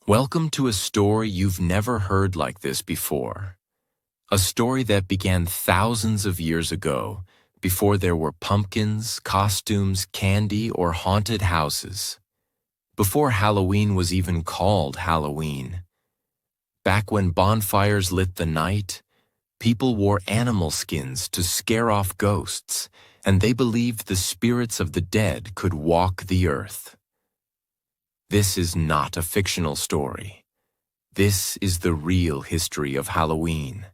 Welcome to a story you've never heard like this before. A story that began thousands of years ago, before there were pumpkins, costumes, candy, or haunted houses. Before Halloween was even called Halloween. Back when bonfires lit the night, people wore animal skins to scare off ghosts, and they believed the spirits of the dead could walk the earth. This is not a fictional story. This is the real history of Halloween.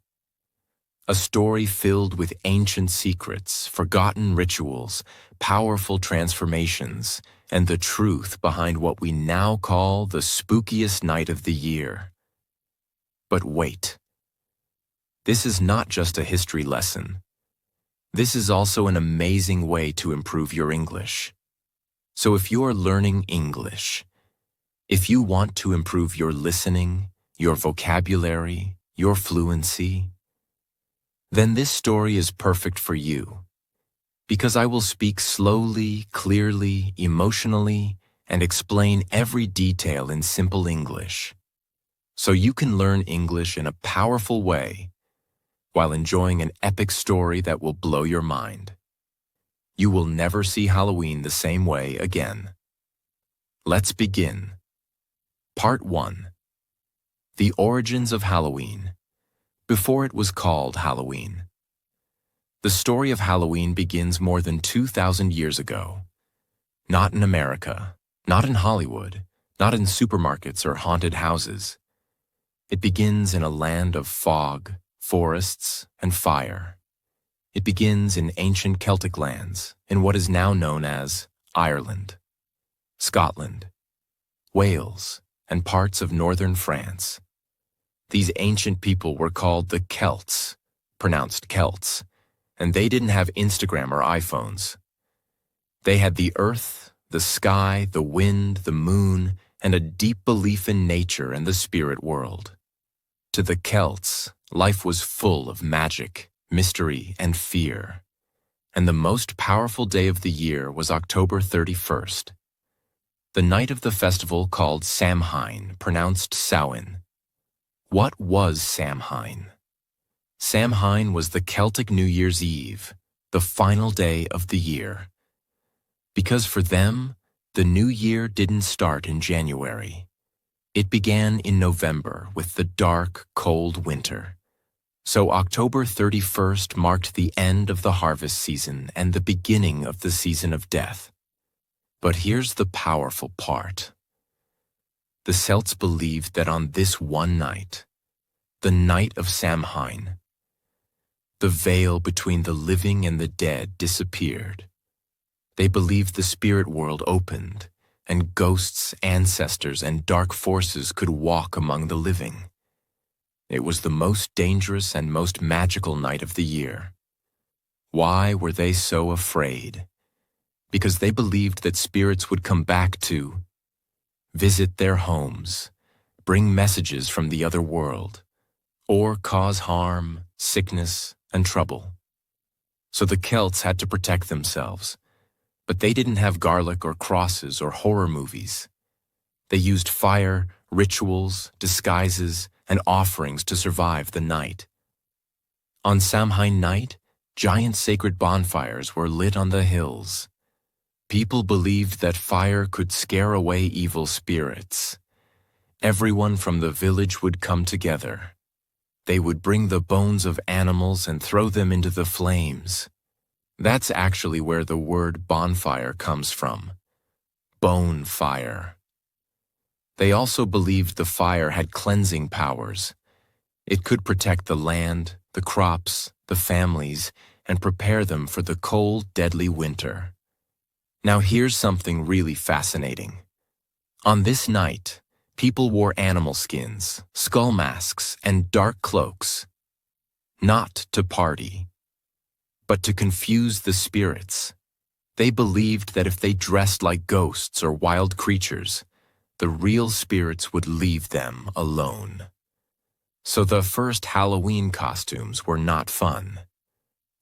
A story filled with ancient secrets, forgotten rituals, powerful transformations, and the truth behind what we now call the spookiest night of the year. But wait. This is not just a history lesson. This is also an amazing way to improve your English. So if you are learning English, if you want to improve your listening, your vocabulary, your fluency, then this story is perfect for you, because I will speak slowly, clearly, emotionally, and explain every detail in simple English, so you can learn English in a powerful way while enjoying an epic story that will blow your mind. You will never see Halloween the same way again. Let's begin. Part 1. The Origins of Halloween, before it was called Halloween. The story of Halloween begins more than 2,000 years ago. Not in America, not in Hollywood, not in supermarkets or haunted houses. It begins in a land of fog, forests, and fire. It begins in ancient Celtic lands, in what is now known as Ireland, Scotland, Wales, and parts of northern France. These ancient people were called the Celts, pronounced Celts, and they didn't have Instagram or iPhones. They had the earth, the sky, the wind, the moon, and a deep belief in nature and the spirit world. To the Celts, life was full of magic, mystery, and fear. And the most powerful day of the year was October 31st. The night of the festival called Samhain, pronounced Samhain. What was Samhain? Samhain was the Celtic New Year's Eve, the final day of the year. Because for them, the new year didn't start in January. It began in November with the dark, cold winter. So October 31st marked the end of the harvest season and the beginning of the season of death. But here's the powerful part. The Celts believed that on this one night, the night of Samhain, the veil between the living and the dead disappeared. They believed the spirit world opened, and ghosts, ancestors, and dark forces could walk among the living. It was the most dangerous and most magical night of the year. Why were they so afraid? Because they believed that spirits would come back to visit their homes, bring messages from the other world, or cause harm, sickness, and trouble. So the Celts had to protect themselves, but they didn't have garlic or crosses or horror movies. They used fire, rituals, disguises, and offerings to survive the night. On Samhain night, giant sacred bonfires were lit on the hills. People believed that fire could scare away evil spirits. Everyone from the village would come together. They would bring the bones of animals and throw them into the flames. That's actually where the word bonfire comes from. Bone fire. They also believed the fire had cleansing powers. It could protect the land, the crops, the families, and prepare them for the cold, deadly winter. Now here's something really fascinating. On this night, people wore animal skins, skull masks, and dark cloaks. Not to party, but to confuse the spirits. They believed that if they dressed like ghosts or wild creatures, the real spirits would leave them alone. So the first Halloween costumes were not fun.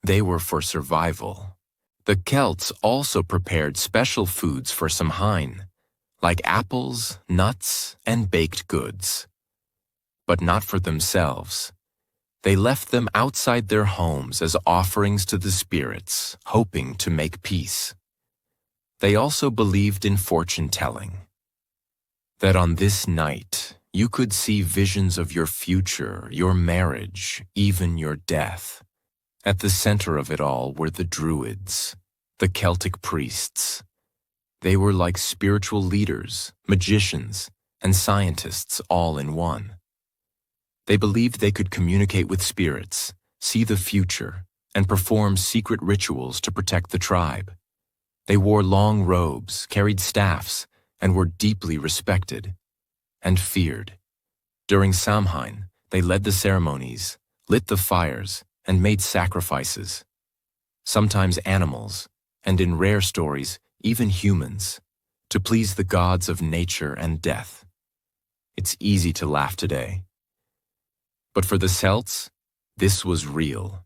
They were for survival. The Celts also prepared special foods for Samhain, like apples, nuts, and baked goods. But not for themselves. They left them outside their homes as offerings to the spirits, hoping to make peace. They also believed in fortune-telling, that on this night you could see visions of your future, your marriage, even your death. At the center of it all were the Druids, the Celtic priests. They were like spiritual leaders, magicians, and scientists all in one. They believed they could communicate with spirits, see the future, and perform secret rituals to protect the tribe. They wore long robes, carried staffs, and were deeply respected and feared. During Samhain, they led the ceremonies, lit the fires, and made sacrifices. Sometimes animals, and in rare stories, even humans, to please the gods of nature and death. It's easy to laugh today. But for the Celts, this was real.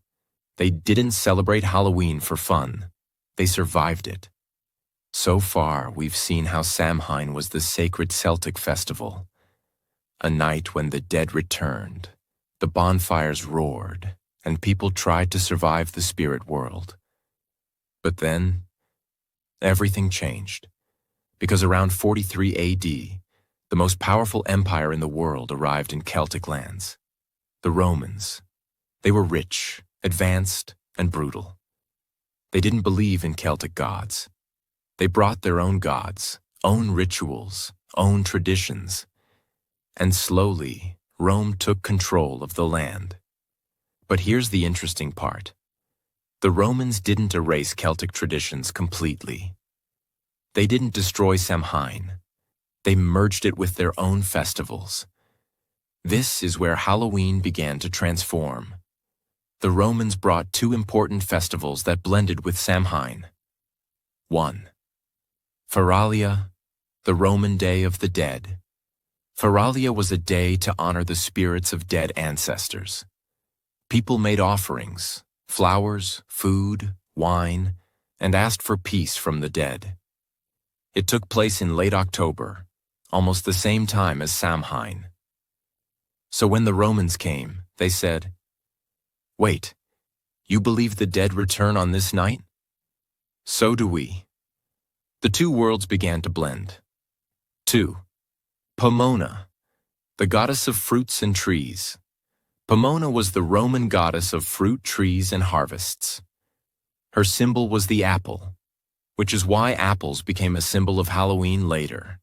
They didn't celebrate Halloween for fun. They survived it. So far, we've seen how Samhain was the sacred Celtic festival, a night when the dead returned, the bonfires roared, and people tried to survive the spirit world. But then, everything changed, because around 43 AD, the most powerful empire in the world arrived in Celtic lands. The Romans. They were rich, advanced, and brutal. They didn't believe in Celtic gods. They brought their own gods, own rituals, own traditions. And slowly, Rome took control of the land. But here's the interesting part. The Romans didn't erase Celtic traditions completely. They didn't destroy Samhain. They merged it with their own festivals. This is where Halloween began to transform. The Romans brought two important festivals that blended with Samhain. 1. Feralia, the Roman Day of the Dead. Feralia was a day to honor the spirits of dead ancestors. People made offerings, flowers, food, wine, and asked for peace from the dead. It took place in late October, almost the same time as Samhain. So when the Romans came, they said, "Wait, you believe the dead return on this night? So do we." The two worlds began to blend. 2. Pomona, the goddess of fruits and trees. Pomona was the Roman goddess of fruit, trees, and harvests. Her symbol was the apple, which is why apples became a symbol of Halloween later.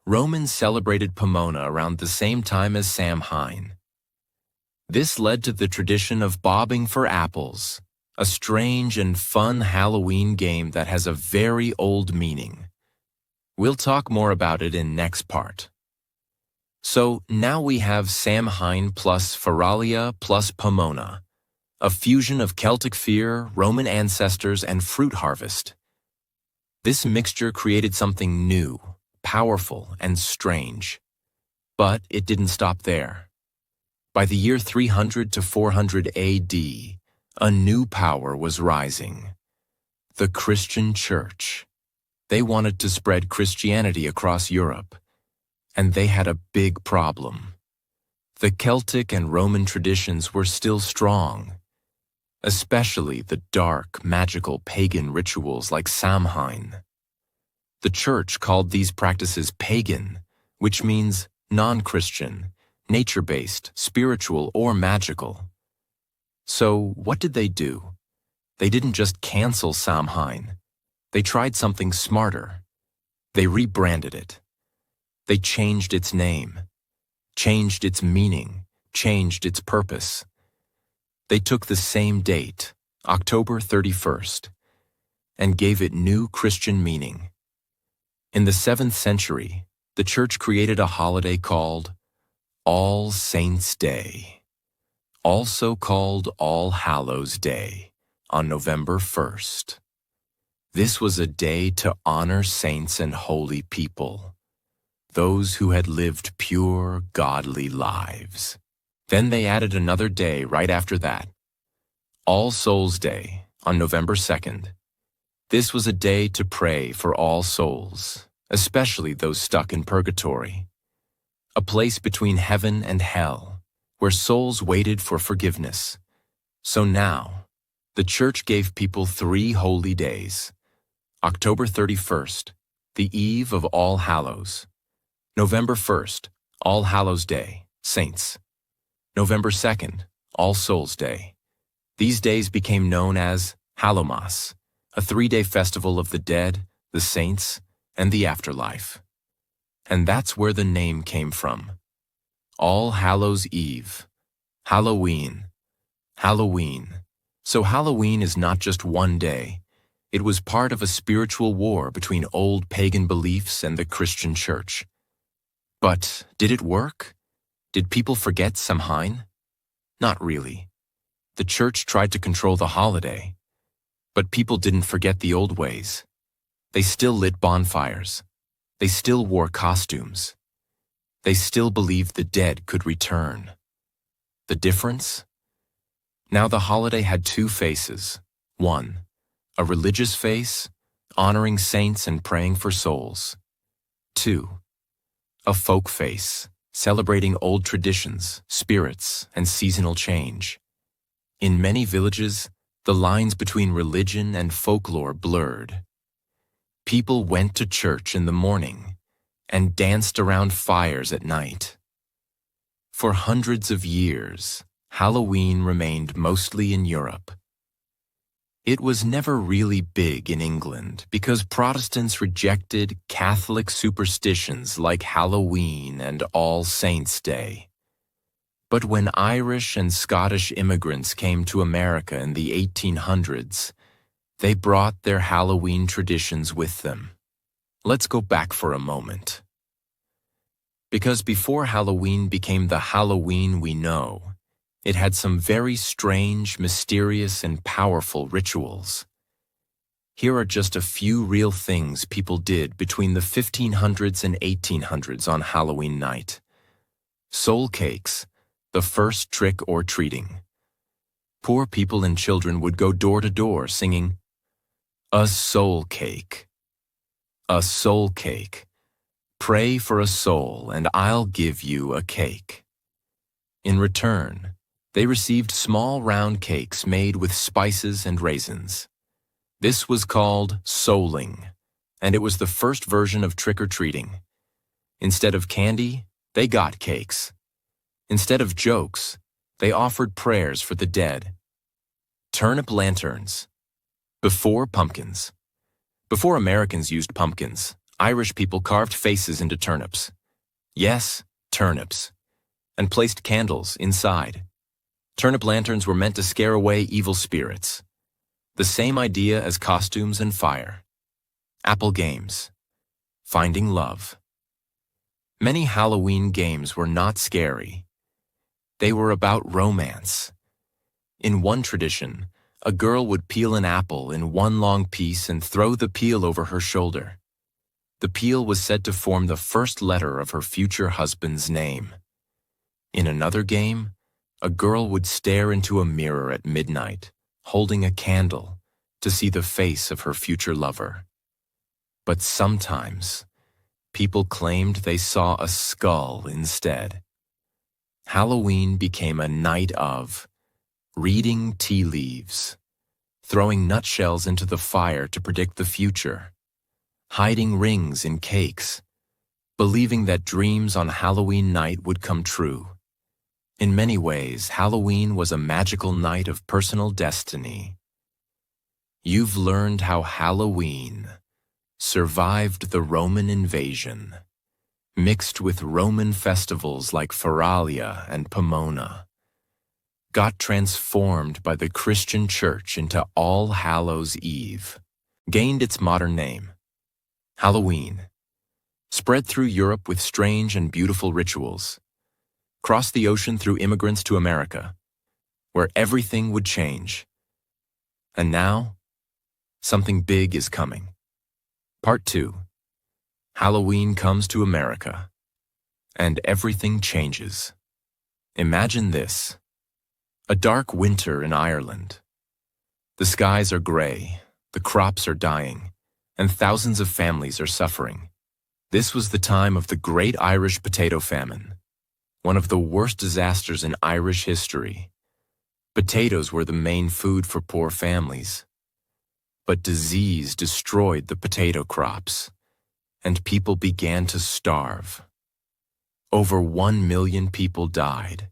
Romans celebrated Pomona around the same time as Samhain. This led to the tradition of bobbing for apples, a strange and fun Halloween game that has a very old meaning. We'll talk more about it in next part. So now we have Samhain plus Feralia plus Pomona, a fusion of Celtic fear, Roman ancestors, and fruit harvest. This mixture created something new, powerful, and strange. But it didn't stop there. By the year 300 to 400 AD, a new power was rising. The Christian Church. They wanted to spread Christianity across Europe, and they had a big problem. The Celtic and Roman traditions were still strong, especially the dark, magical pagan rituals like Samhain. The Church called these practices pagan, which means non-Christian, nature-based, spiritual, or magical. So what did they do? They didn't just cancel Samhain. They tried something smarter. They rebranded it. They changed its name, changed its meaning, changed its purpose. They took the same date, October 31st, and gave it new Christian meaning. In the 7th century, the Church created a holiday called All Saints' Day, also called All Hallows' Day, on November 1st. This was a day to honor saints and holy people, those who had lived pure, godly lives. Then they added another day right after that, All Souls' Day, on November 2nd. This was a day to pray for all souls, especially those stuck in purgatory, a place between heaven and hell, where souls waited for forgiveness. So now, the Church gave people 3 holy days: October 31st, the eve of All Hallows; November 1st, All Hallows Day, Saints; November 2nd, All Souls Day. These days became known as Hallowmas, a 3-day festival of the dead, the saints, and the afterlife. And that's where the name came from. All Hallows Eve, Halloween, Halloween. So Halloween is not just one day. It was part of a spiritual war between old pagan beliefs and the Christian Church. But did it work? Did people forget Samhain? Not really. The Church tried to control the holiday, but people didn't forget the old ways. They still lit bonfires. They still wore costumes. They still believed the dead could return. The difference? Now the holiday had 2 faces. One, a religious face, honoring saints and praying for souls. 2, a folk face, celebrating old traditions, spirits, and seasonal change. In many villages, the lines between religion and folklore blurred. People went to church in the morning and danced around fires at night. For hundreds of years, Halloween remained mostly in Europe. It was never really big in England because Protestants rejected Catholic superstitions like Halloween and All Saints' Day. But when Irish and Scottish immigrants came to America in the 1800s, they brought their Halloween traditions with them. Let's go back for a moment. Because before Halloween became the Halloween we know, it had some very strange, mysterious, and powerful rituals. Here are just a few real things people did between the 1500s and 1800s on Halloween night. Soul cakes, the first trick or treating. Poor people and children would go door to door singing, "A soul cake. A soul cake. Pray for a soul and I'll give you a cake." In return, they received small round cakes made with spices and raisins. This was called souling, and it was the first version of trick-or-treating. Instead of candy, they got cakes. Instead of jokes, they offered prayers for the dead. Turnip lanterns. Before pumpkins. Before Americans used pumpkins, Irish people carved faces into turnips. Yes, turnips. And placed candles inside. Turnip lanterns were meant to scare away evil spirits. The same idea as costumes and fire. Apple games. Finding love. Many Halloween games were not scary. They were about romance. In one tradition, a girl would peel an apple in one long piece and throw the peel over her shoulder. The peel was said to form the first letter of her future husband's name. In another game, a girl would stare into a mirror at midnight, holding a candle, to see the face of her future lover. But sometimes, people claimed they saw a skull instead. Halloween became a night of reading tea leaves, throwing nutshells into the fire to predict the future, hiding rings in cakes, believing that dreams on Halloween night would come true. In many ways, Halloween was a magical night of personal destiny. You've learned how Halloween survived the Roman invasion, mixed with Roman festivals like Feralia and Pomona, got transformed by the Christian Church into All Hallows Eve, gained its modern name, Halloween, spread through Europe with strange and beautiful rituals, crossed the ocean through immigrants to America, where everything would change. And now, something big is coming. Part 2. Halloween comes to America, and everything changes. Imagine this. A dark winter in Ireland. The skies are gray, the crops are dying, and thousands of families are suffering. This was the time of the Great Irish Potato Famine, one of the worst disasters in Irish history. Potatoes were the main food for poor families. But disease destroyed the potato crops, and people began to starve. Over 1 million people died,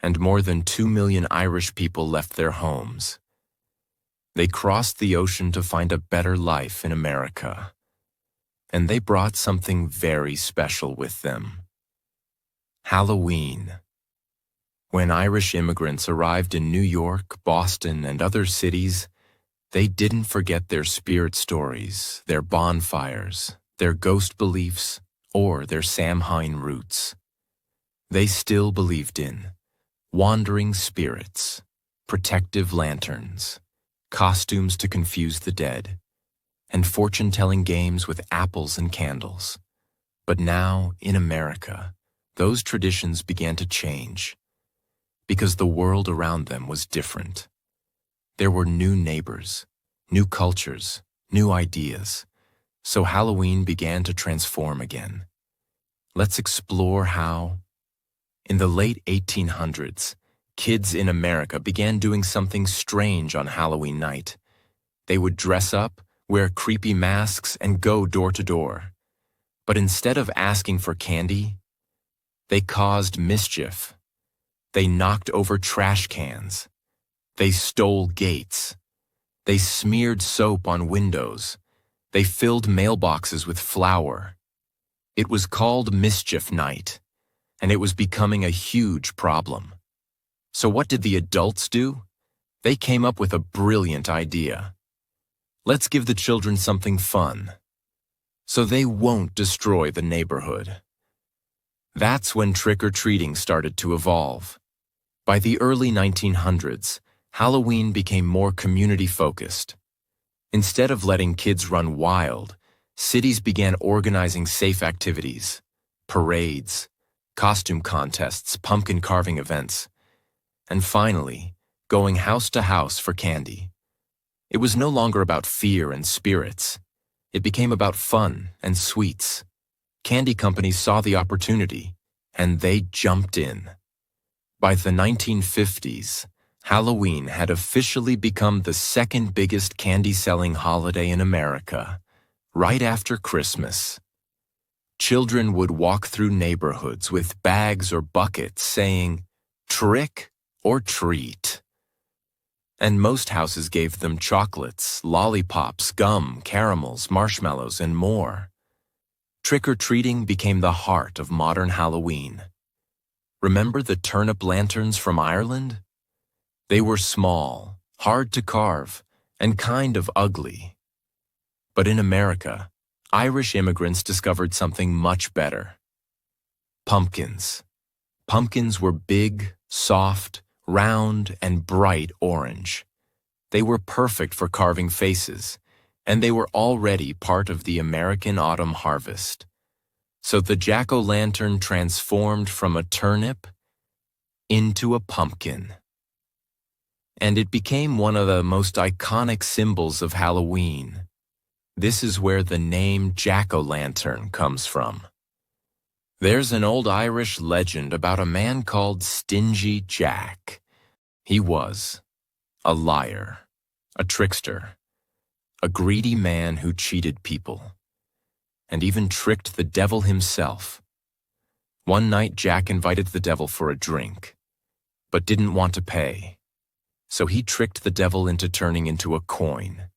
and more than 2 million Irish people left their homes. They crossed the ocean to find a better life in America, and they brought something very special with them: Halloween. When Irish immigrants arrived in New York, Boston, and other cities, they didn't forget their spirit stories, their bonfires, their ghost beliefs, or their Samhain roots. They still believed in wandering spirits, protective lanterns, costumes to confuse the dead, and fortune-telling games with apples and candles. But now, in America, those traditions began to change, because the world around them was different. There were new neighbors, new cultures, new ideas, so Halloween began to transform again. Let's explore how, in the late 1800s, kids in America began doing something strange on Halloween night. They would dress up, wear creepy masks, and go door to door. But instead of asking for candy, they caused mischief. They knocked over trash cans. They stole gates. They smeared soap on windows. They filled mailboxes with flour. It was called Mischief Night, and it was becoming a huge problem. So what did the adults do? They came up with a brilliant idea. Let's give the children something fun, so they won't destroy the neighborhood. That's when trick-or-treating started to evolve. By the early 1900s, Halloween became more community-focused. Instead of letting kids run wild, cities began organizing safe activities, parades, costume contests, pumpkin carving events, and finally, going house to house for candy. It was no longer about fear and spirits. It became about fun and sweets. Candy companies saw the opportunity, and they jumped in. By the 1950s, Halloween had officially become the second biggest candy-selling holiday in America, right after Christmas. Children would walk through neighborhoods with bags or buckets saying, "Trick or treat." And most houses gave them chocolates, lollipops, gum, caramels, marshmallows, and more. Trick-or-treating became the heart of modern Halloween. Remember the turnip lanterns from Ireland? They were small, hard to carve, and kind of ugly. But in America, Irish immigrants discovered something much better: pumpkins. Pumpkins were big, soft, round, and bright orange. They were perfect for carving faces, and they were already part of the American autumn harvest. So the jack-o'-lantern transformed from a turnip into a pumpkin. And it became one of the most iconic symbols of Halloween. This is where the name jack-o'-lantern comes from. There's an old Irish legend about a man called Stingy Jack. He was a liar, a trickster, a greedy man who cheated people, and even tricked the devil himself. One night, Jack invited the devil for a drink, but didn't want to pay. So he tricked the devil into turning into a coin.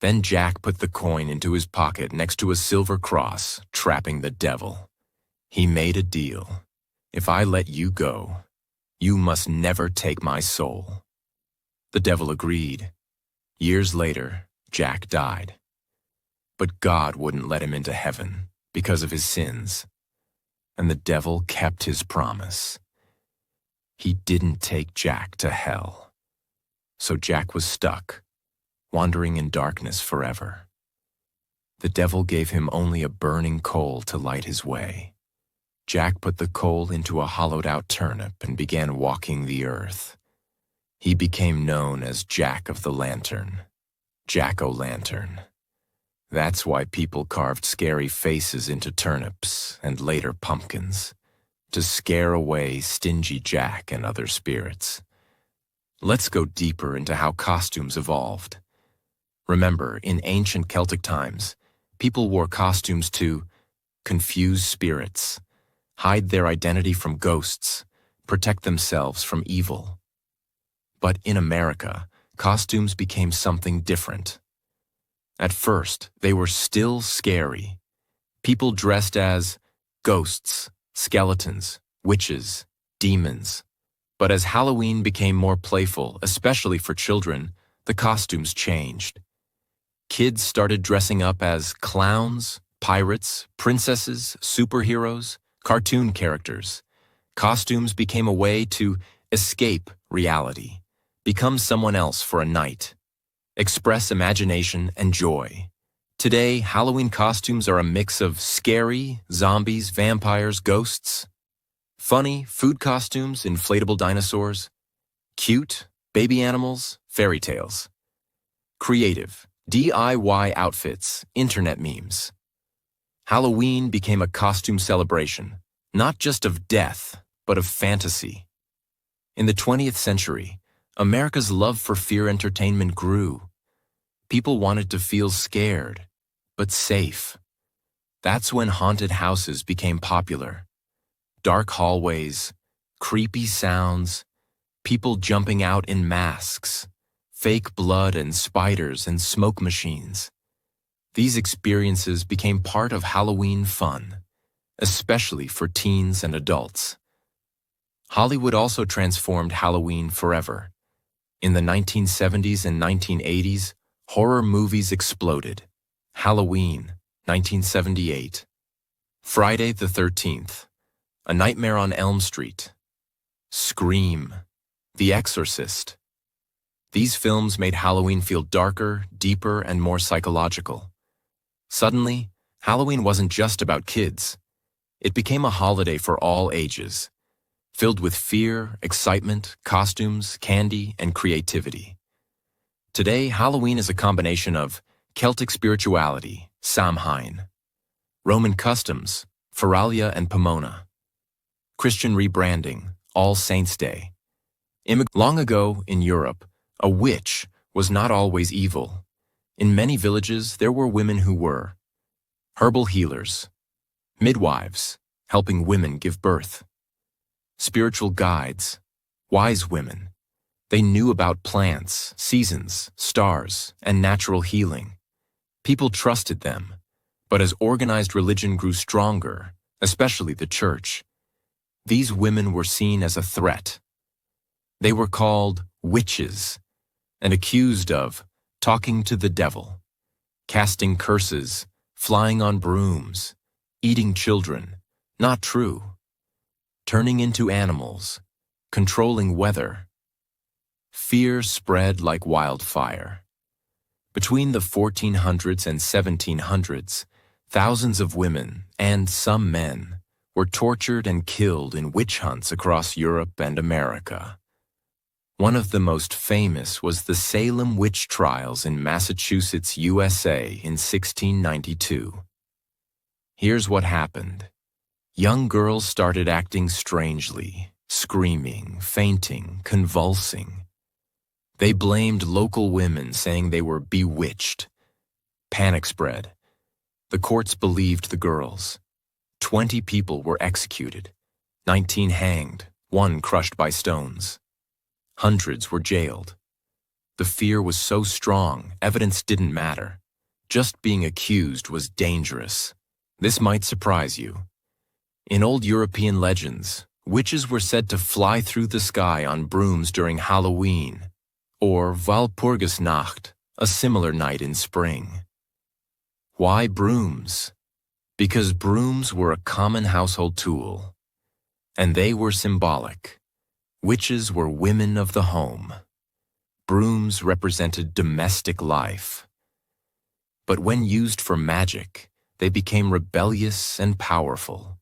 Then Jack put the coin into his pocket next to a silver cross, trapping the devil. He made a deal. "If I let you go, you must never take my soul." The devil agreed. Years later, Jack died. But God wouldn't let him into heaven because of his sins. And the devil kept his promise. He didn't take Jack to hell. So Jack was stuck, wandering in darkness forever. The devil gave him only a burning coal to light his way. Jack put the coal into a hollowed-out turnip and began walking the earth. He became known as Jack of the Lantern, Jack-o'-lantern. That's why people carved scary faces into turnips and later pumpkins, to scare away stingy Jack and other spirits. Let's go deeper into how costumes evolved. Remember, in ancient Celtic times, people wore costumes to confuse spirits, hide their identity from ghosts, protect themselves from evil. But in America, costumes became something different. At first, they were still scary. People dressed as ghosts, skeletons, witches, demons. But as Halloween became more playful, especially for children, the costumes changed. Kids started dressing up as clowns, pirates, princesses, superheroes, cartoon characters. Costumes became a way to escape reality, become someone else for a night, express imagination and joy. Today, Halloween costumes are a mix of scary, zombies, vampires, ghosts. Funny, food costumes, inflatable dinosaurs. Cute, baby animals, fairy tales. Creative, DIY outfits, internet memes. Halloween became a costume celebration, not just of death, but of fantasy. In the 20th century, America's love for fear entertainment grew. People wanted to feel scared, but safe. That's when haunted houses became popular. Dark hallways, creepy sounds, people jumping out in masks, fake blood and spiders and smoke machines. These experiences became part of Halloween fun, especially for teens and adults. Hollywood also transformed Halloween forever. In the 1970s and 1980s, horror movies exploded. Halloween, 1978. Friday the 13th. A Nightmare on Elm Street. Scream. The Exorcist. These films made Halloween feel darker, deeper, and more psychological. Suddenly, Halloween wasn't just about kids. It became a holiday for all ages, filled with fear, excitement, costumes, candy, and creativity. Today, Halloween is a combination of Celtic spirituality, Samhain, Roman customs, Feralia and Pomona, Christian rebranding, All Saints' Day. Long ago, in Europe, a witch was not always evil. In many villages, there were women who were herbal healers, midwives, helping women give birth, spiritual guides, wise women. They knew about plants, seasons, stars, and natural healing. People trusted them, but as organized religion grew stronger, especially the church, these women were seen as a threat. They were called witches and accused of talking to the devil, casting curses, flying on brooms, eating children, not true, turning into animals, controlling weather. Fear spread like wildfire. Between the 1400s and 1700s, thousands of women, and some men, were tortured and killed in witch hunts across Europe and America. One of the most famous was the Salem witch trials in Massachusetts, USA in 1692. Here's what happened. Young girls started acting strangely, screaming, fainting, convulsing. They blamed local women, saying they were bewitched. Panic spread. The courts believed the girls. 20 people were executed, 19 hanged, 1 crushed by stones. Hundreds were jailed. The fear was so strong, evidence didn't matter. Just being accused was dangerous. This might surprise you. In old European legends, witches were said to fly through the sky on brooms during Halloween, or Walpurgisnacht, a similar night in spring. Why brooms? Because brooms were a common household tool, and they were symbolic. Witches were women of the home. Brooms represented domestic life. But when used for magic, they became rebellious and powerful.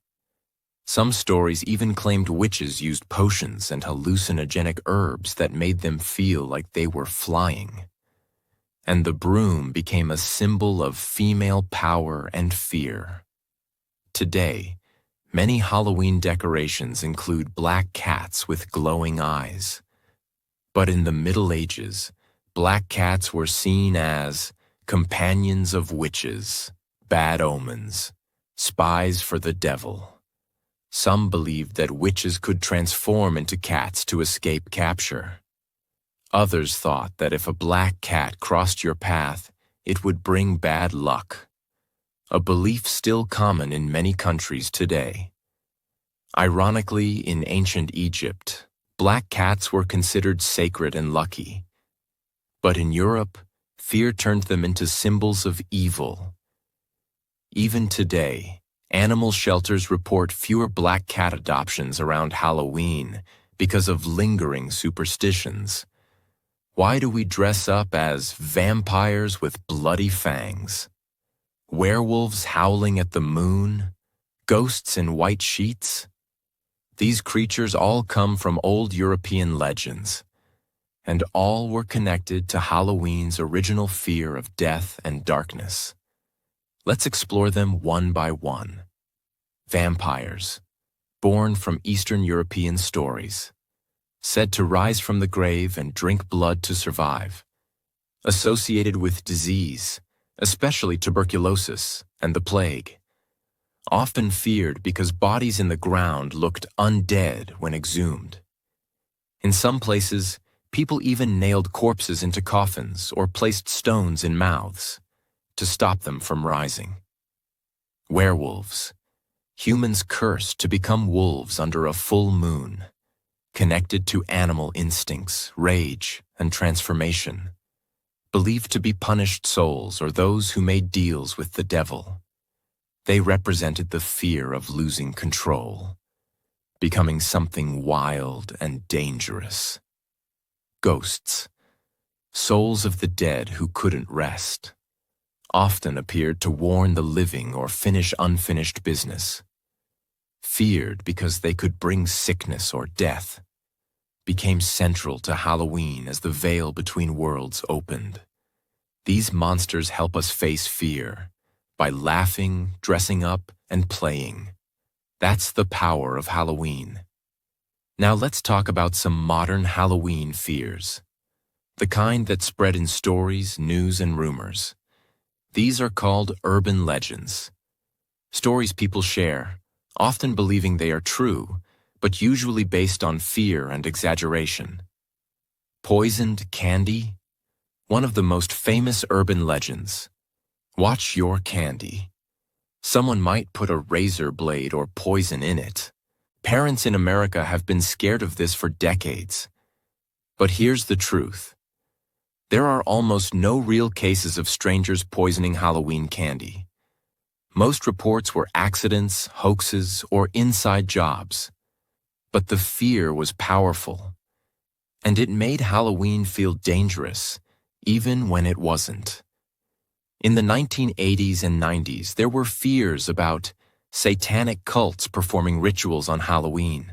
Some stories even claimed witches used potions and hallucinogenic herbs that made them feel like they were flying. and the broom became a symbol of female power and fear. Today, many Halloween decorations include black cats with glowing eyes. But in the Middle Ages, black cats were seen as companions of witches, bad omens, spies for the devil. Some believed that witches could transform into cats to escape capture. Others thought that if a black cat crossed your path, it would bring bad luck. A belief still common in many countries today. Ironically, in ancient Egypt, black cats were considered sacred and lucky. But in Europe, fear turned them into symbols of evil. Even today, animal shelters report fewer black cat adoptions around Halloween because of lingering superstitions. Why do we dress up as vampires with bloody fangs? Werewolves howling at the moon? Ghosts in white sheets? These creatures all come from old European legends, and all were connected to Halloween's original fear of death and darkness. Let's explore them one by one. Vampires, born from Eastern European stories, said to rise from the grave and drink blood to survive, associated with disease, especially tuberculosis and the plague, often feared because bodies in the ground looked undead when exhumed. In some places, people even nailed corpses into coffins or placed stones in mouths to stop them from rising. Werewolves, humans cursed to become wolves under a full moon, connected to animal instincts, rage, and transformation, believed to be punished souls or those who made deals with the devil. They represented the fear of losing control, becoming something wild and dangerous. Ghosts, souls of the dead who couldn't rest, often appeared to warn the living or finish unfinished business. Feared because they could bring sickness or death, became central to Halloween as the veil between worlds opened. These monsters help us face fear by laughing, dressing up, and playing. That's the power of Halloween. Now let's talk about some modern Halloween fears. The kind that spread in stories, news, and rumors. These are called urban legends. Stories people share, often believing they are true, but usually based on fear and exaggeration. Poisoned candy? One of the most famous urban legends. Watch your candy. Someone might put a razor blade or poison in it. Parents in America have been scared of this for decades. But here's the truth. There are almost no real cases of strangers poisoning Halloween candy. Most reports were accidents, hoaxes, or inside jobs. But the fear was powerful, and it made Halloween feel dangerous, even when it wasn't. In the 1980s and 90s, there were fears about satanic cults performing rituals on Halloween,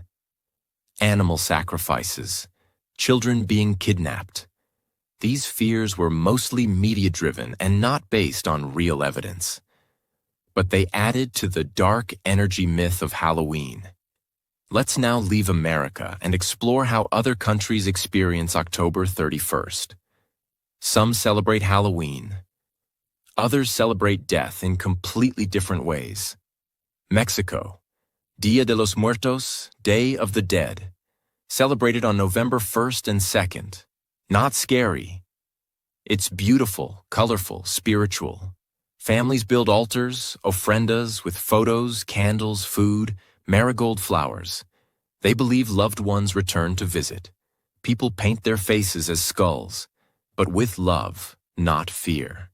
animal sacrifices, children being kidnapped. These fears were mostly media-driven and not based on real evidence. But they added to the dark energy myth of Halloween. Let's now leave America and explore how other countries experience October 31st. Some celebrate Halloween. Others celebrate death in completely different ways. Mexico, Dia de los Muertos, Day of the Dead, celebrated on November 1st and 2nd. Not scary. It's beautiful, colorful, spiritual. Families build altars, ofrendas with photos, candles, food, marigold flowers. They believe loved ones return to visit. People paint their faces as skulls, but with love, not fear.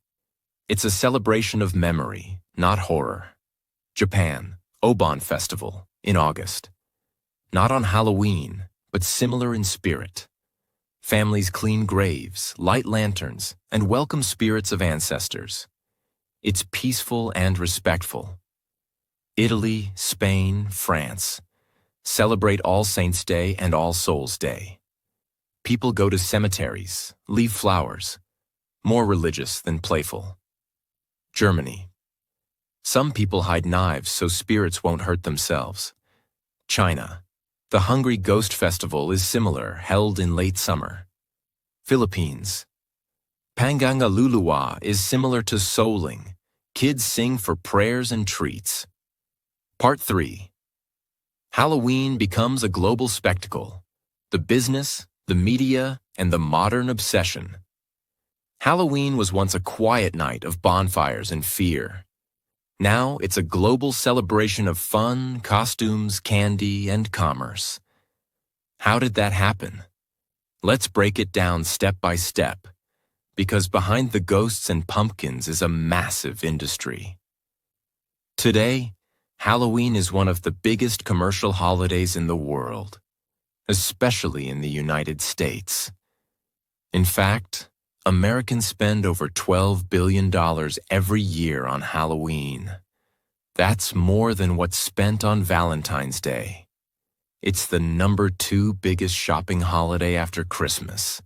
It's a celebration of memory, not horror. Japan, Obon Festival, in August. Not on Halloween, but similar in spirit. Families clean graves, light lanterns, and welcome spirits of ancestors. It's peaceful and respectful. Italy, Spain, France celebrate All Saints' Day and All Souls' Day. People go to cemeteries, leave flowers, more religious than playful. Germany. Some people hide knives so spirits won't hurt themselves. China. The Hungry Ghost Festival is similar, held in late summer. Philippines. Pangangaluluwa is similar to souling. Kids sing for prayers and treats. Part 3. Halloween becomes a global spectacle. The business, the media, and the modern obsession. Halloween was once a quiet night of bonfires and fear. Now it's a global celebration of fun, costumes, candy, and commerce. How did that happen? Let's break it down step by step, because behind the ghosts and pumpkins is a massive industry. Today, Halloween is one of the biggest commercial holidays in the world, especially in the United States. In fact, Americans spend over $12 billion every year on Halloween. That's more than what's spent on Valentine's Day. It's the number 2 biggest shopping holiday after Christmas.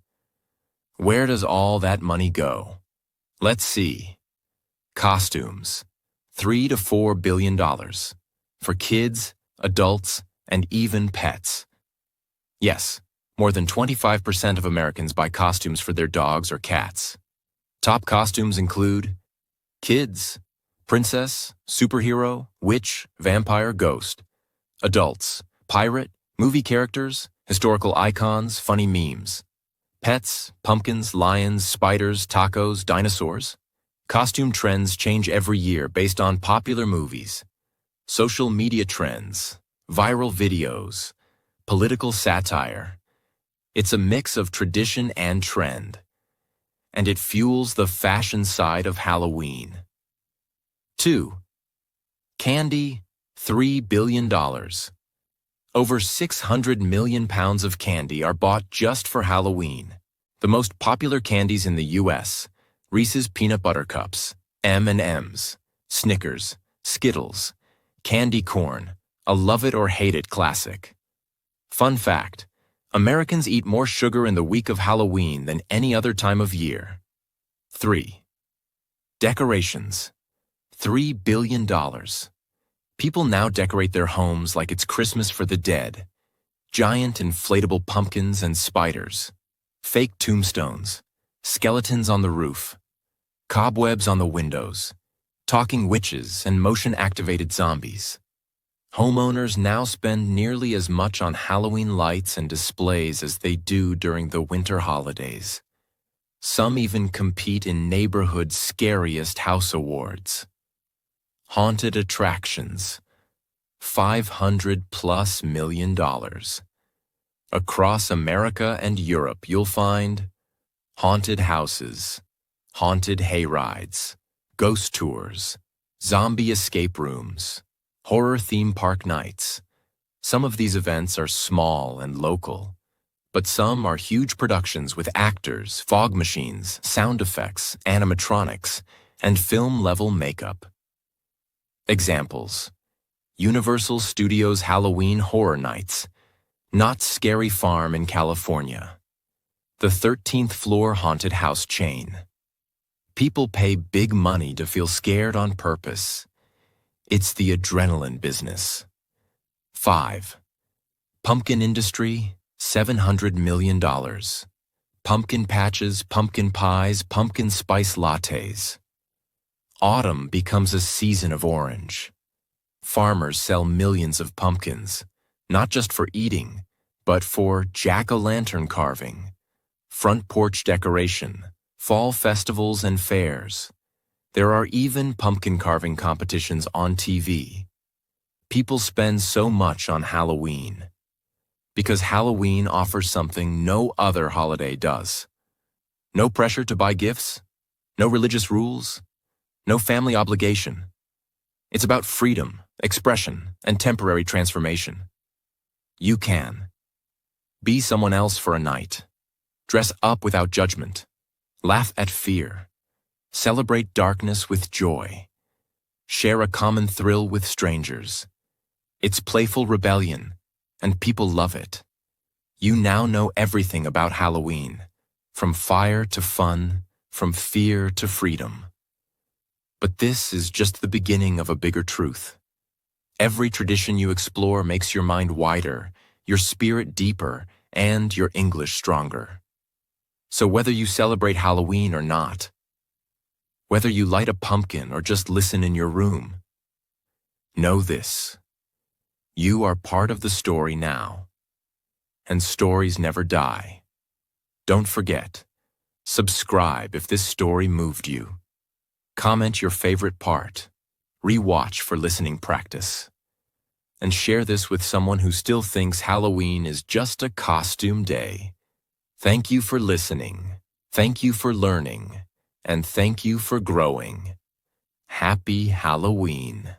Where does all that money go? Let's see. Costumes, $3 to $4 billion for kids, adults, and even pets. Yes, more than 25% of Americans buy costumes for their dogs or cats. Top costumes include kids, princess, superhero, witch, vampire, ghost. Adults, pirate, movie characters, historical icons, funny memes. Pets, pumpkins, lions, spiders, tacos, dinosaurs. Costume trends change every year based on popular movies, social media trends, viral videos, political satire. It's a mix of tradition and trend, and it fuels the fashion side of Halloween. 2. Candy, $3 billion. Over 600 million pounds of candy are bought just for Halloween. The most popular candies in the U.S., Reese's Peanut Butter Cups, M&M's, Snickers, Skittles, candy corn, a love it or hate it classic. Fun fact, Americans eat more sugar in the week of Halloween than any other time of year. 3. Decorations, $3 billion. People now decorate their homes like it's Christmas for the dead. Giant inflatable pumpkins and spiders, fake tombstones, skeletons on the roof, cobwebs on the windows, talking witches, and motion-activated zombies. Homeowners now spend nearly as much on Halloween lights and displays as they do during the winter holidays. Some even compete in neighborhood scariest house awards. Haunted attractions, $500+ million. Across America and Europe, you'll find haunted houses, haunted hayrides, ghost tours, zombie escape rooms, horror theme park nights. Some of these events are small and local, but some are huge productions with actors, fog machines, sound effects, animatronics, and film-level makeup. Examples: Universal Studios Halloween Horror Nights, Knott's Scary Farm in California, the 13th Floor Haunted House chain. People pay big money to feel scared on purpose. It's the adrenaline business. 5. Pumpkin industry, $700 million. Pumpkin patches, pumpkin pies, pumpkin spice lattes. Autumn becomes a season of orange. Farmers sell millions of pumpkins, not just for eating, but for jack-o'-lantern carving, front porch decoration, fall festivals and fairs. There are even pumpkin carving competitions on TV. People spend so much on Halloween because Halloween offers something no other holiday does. No pressure to buy gifts, no religious rules, no family obligation. It's about freedom, expression, and temporary transformation. You can be someone else for a night, dress up without judgment, laugh at fear, celebrate darkness with joy, share a common thrill with strangers. It's playful rebellion, and people love it. You now know everything about Halloween, from fire to fun, from fear to freedom. But this is just the beginning of a bigger truth. Every tradition you explore makes your mind wider, your spirit deeper, and your English stronger. So whether you celebrate Halloween or not, whether you light a pumpkin or just listen in your room, know this: you are part of the story now, and stories never die. Don't forget, subscribe if this story moved you. Comment your favorite part, rewatch for listening practice, and share this with someone who still thinks Halloween is just a costume day. Thank you for listening, thank you for learning, and thank you for growing. Happy Halloween.